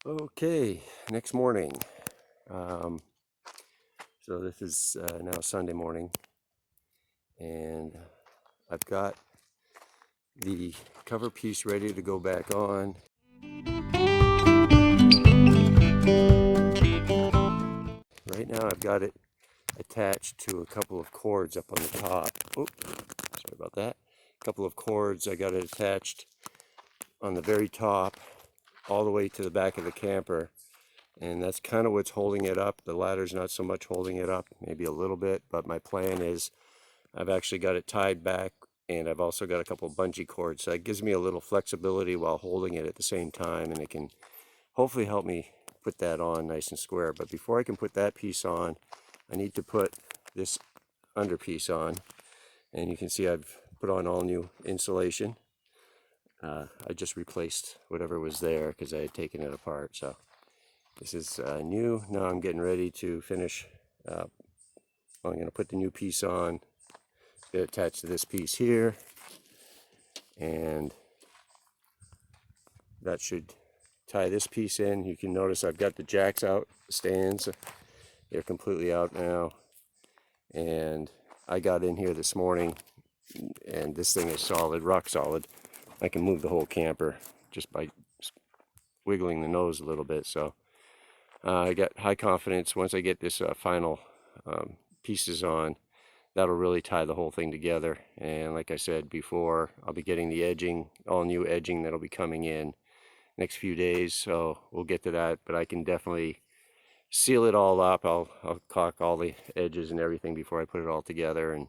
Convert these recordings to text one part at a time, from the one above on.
Okay, next morning. So this is now Sunday morning, and I've got the cover piece ready to go back on. Right now I've got it attached to a couple of cords up on the top. Oops, sorry about that. A couple of cords. I got it attached on the very top all the way to the back of the camper, and that's kind of what's holding it up. The ladder's not so much holding it up, maybe a little bit, but my plan is I've actually got it tied back, and I've also got a couple bungee cords, so it gives me a little flexibility while holding it at the same time, and it can hopefully help me put that on nice and square. But before I can put that piece on, I need to put this under piece on, and you can see I've put on all new insulation. I just replaced whatever was there because I had taken it apart, so this is new. Now I'm getting ready to finish. I'm going to put the new piece on, get it attached to this piece here, and that should tie this piece in. You can notice I've got the jacks out, stands, they're completely out now, and I got in here this morning, and this thing is solid, rock solid. I can move the whole camper just by wiggling the nose a little bit, so I got high confidence once I get this final pieces on, that'll really tie the whole thing together. And like I said before, I'll be getting the edging, all new edging that'll be coming in next few days, so we'll get to that. But I can definitely seal it all up. I'll caulk all the edges and everything before I put it all together and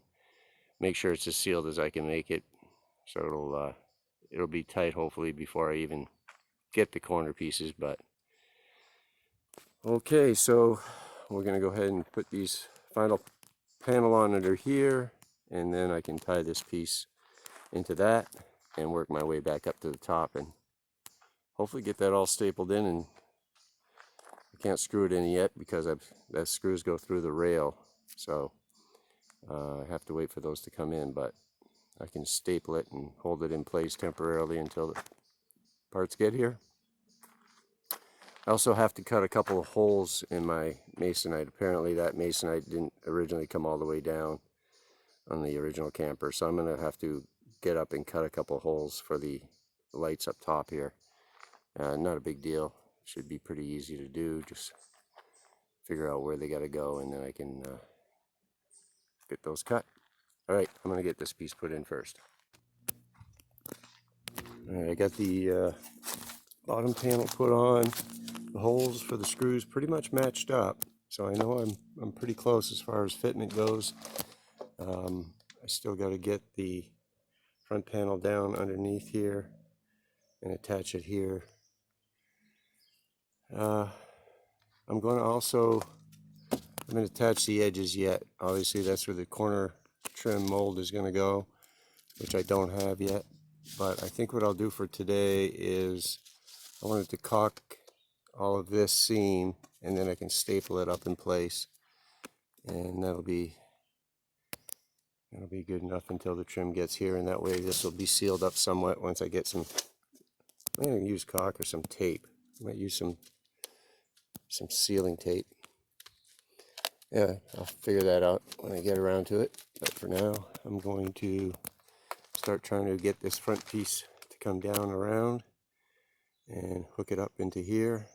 make sure it's as sealed as I can make it, so it'll be tight hopefully before I even get the corner pieces. But okay, so we're gonna go ahead and put these final panel on under here, and then I can tie this piece into that and work my way back up to the top and hopefully get that all stapled in. And I can't screw it in yet because that screws go through the rail, so I have to wait for those to come in, but I can staple it and hold it in place temporarily until the parts get here. I also have to cut a couple of holes in my masonite. Apparently that masonite didn't originally come all the way down on the original camper, so I'm going to have to get up and cut a couple holes for the lights up top here. Not a big deal, should be pretty easy to do. Just figure out where they got to go, and then I can get those cut. All right, I'm going to get this piece put in first. All right, I got the bottom panel put on. The holes for the screws pretty much matched up, so I know I'm pretty close as far as fitting it goes. I still got to get the front panel down underneath here and attach it here. I'm going to attach the edges yet. Obviously that's where the corner trim mold is going to go, which I don't have yet. But I think what I'll do for today is I wanted to caulk all of this seam, and then I can staple it up in place, and that'll be good enough until the trim gets here, and that way this will be sealed up somewhat once I get some. I'm going to use caulk or some tape. I might use some sealing tape. Yeah, I'll figure that out when I get around to it. But for now, I'm going to start trying to get this front piece to come down around and hook it up into here.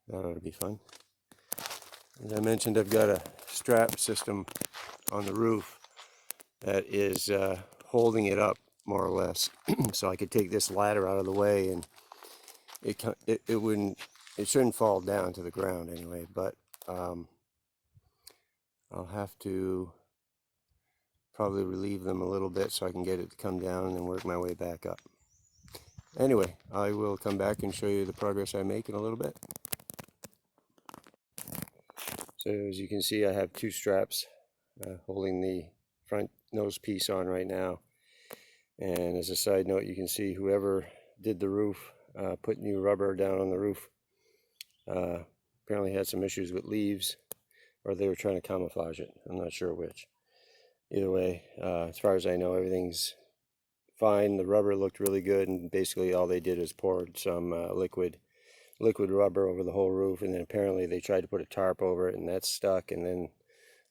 That ought to be fun. As I mentioned, I've got a strap system on the roof that is holding it up more or less. So I could take this ladder out of the way, and it shouldn't fall down to the ground anyway, but I'll have to probably relieve them a little bit so I can get it to come down and then work my way back up. Anyway, I will come back and show you the progress I make in a little bit. So as you can see, I have two straps holding the front nose piece on right now. And as a side note, you can see whoever did the roof, put new rubber down on the roof, apparently had some issues with leaves, or they were trying to camouflage it. I'm not sure which. Either way, as far as I know, everything's fine. The rubber looked really good, and basically all they did is poured some liquid rubber over the whole roof, and then apparently they tried to put a tarp over it, and that stuck, and then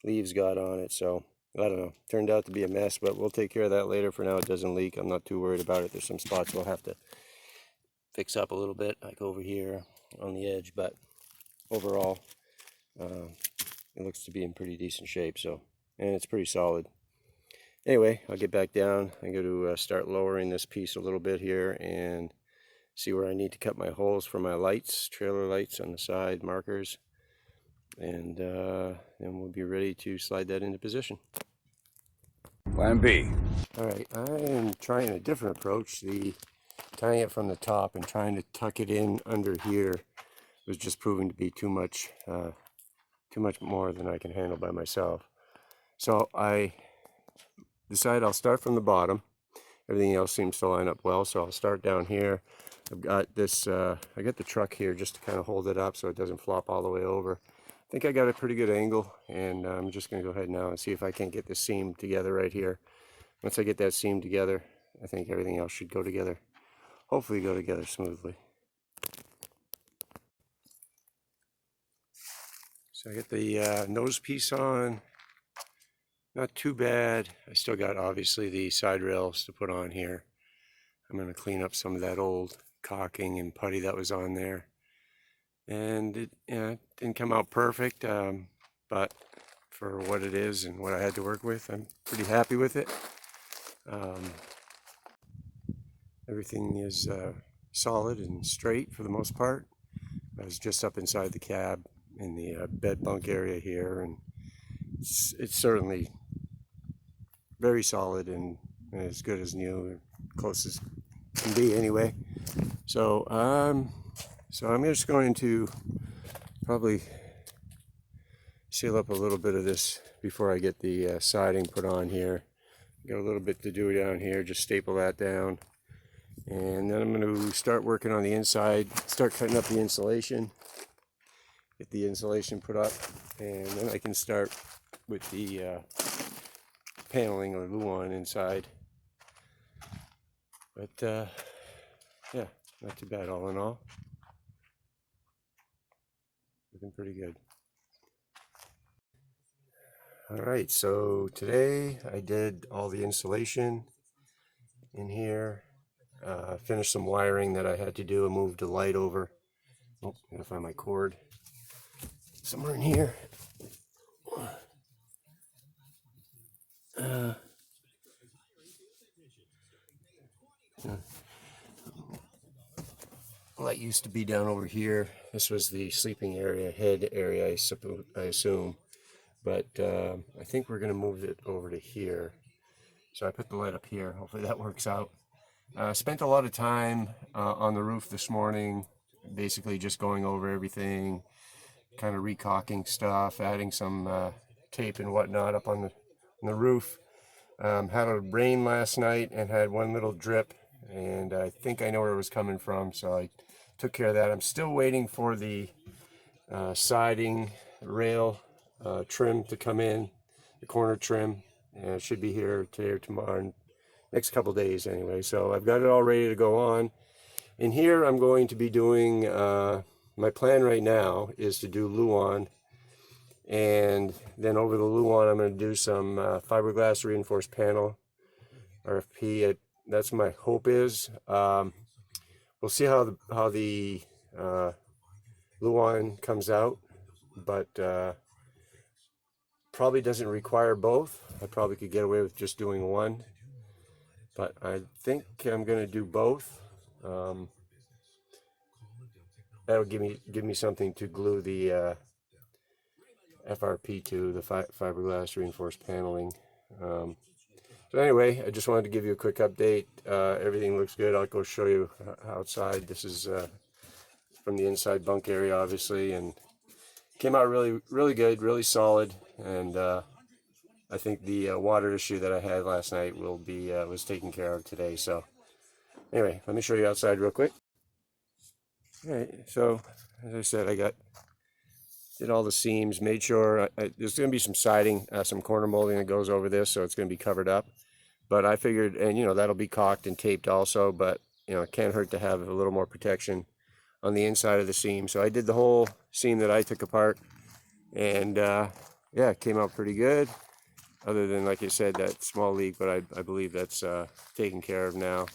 leaves got on it. So I don't know, turned out to be a mess, but we'll take care of that later. For now, it doesn't leak. I'm not too worried about it. There's some spots we'll have to fix up a little bit, like over here on the edge, but overall it looks to be in pretty decent shape. So, and it's pretty solid. Anyway, I'll get back down. I'm going to start lowering this piece a little bit here and see where I need to cut my holes for my lights, trailer lights on the side markers, and then we'll be ready to slide that into position. Plan B. All right, I am trying a different approach. Tying it from the top and trying to tuck it in under here was just proving to be too much more than I can handle by myself. So I decided I'll start from the bottom. Everything else seems to line up well, so I'll start down here. I've got this, I got the truck here just to kind of hold it up so it doesn't flop all the way over. I think I got a pretty good angle, and I'm just going to go ahead now and see if I can get this seam together right here. Once I get that seam together, I think everything else should go together, hopefully go together smoothly. So I got the nose piece on, not too bad. I still got obviously the side rails to put on here. I'm going to clean up some of that old caulking and putty that was on there. And it didn't come out perfect, but for what it is and what I had to work with, I'm pretty happy with it. Everything is solid and straight for the most part. I was just up inside the cab in the bed bunk area here, and it's certainly very solid and as good as new, close as can be anyway. So I'm just going to probably seal up a little bit of this before I get the siding put on here. Got a little bit to do down here, just staple that down. And then I'm going to start working on the inside, start cutting up the insulation, get the insulation put up, and then I can start with the paneling or luan inside. But yeah, not too bad all in all. Looking pretty good. All right, so today I did all the insulation in here. Finished some wiring that I had to do. I moved the light over. Oh, I gotta find my cord. Somewhere in here. Light used to be down over here. This was the sleeping area, head area, I assume. But I think we're going to move it over to here. So I put the light up here. Hopefully that works out. Spent a lot of time on the roof this morning, basically just going over everything, kind of recaulking stuff, adding some tape and whatnot up on the roof. Had a rain last night and had one little drip, and I think I know where it was coming from, so I took care of that. I'm still waiting for the siding rail trim to come in, the corner trim, and it should be here today or tomorrow, next couple days anyway. So I've got it all ready to go on. In here I'm going to be doing, my plan right now is to do luan, and then over the luan I'm going to do some fiberglass reinforced panel, RFP. That's my hope is. We'll see how the luan comes out, but probably doesn't require both. I probably could get away with just doing one, but I think I'm going to do both. That'll give me something to glue the FRP to, the fiberglass reinforced paneling. So anyway, I just wanted to give you a quick update. Everything looks good. I'll go show you outside. This is from the inside bunk area, obviously, and came out really good, really solid. And I think the water issue that I had last night was taken care of today. So anyway, let me show you outside real quick. All right, so as I said, did all the seams, made sure there's going to be some siding, some corner molding that goes over this, so it's going to be covered up. But I figured, and you know, that'll be caulked and taped also, but you know, it can't hurt to have a little more protection on the inside of the seam. So I did the whole seam that I took apart, and yeah, it came out pretty good. Other than, like I said, that small leak, but I believe that's taken care of now.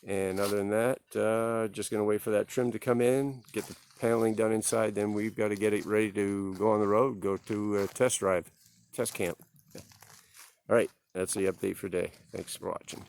And other than that, just gonna wait for that trim to come in, get the paneling done inside, then we've got to get it ready to go on the road, go to a test drive, test camp. All right, that's the update for today. Thanks for watching.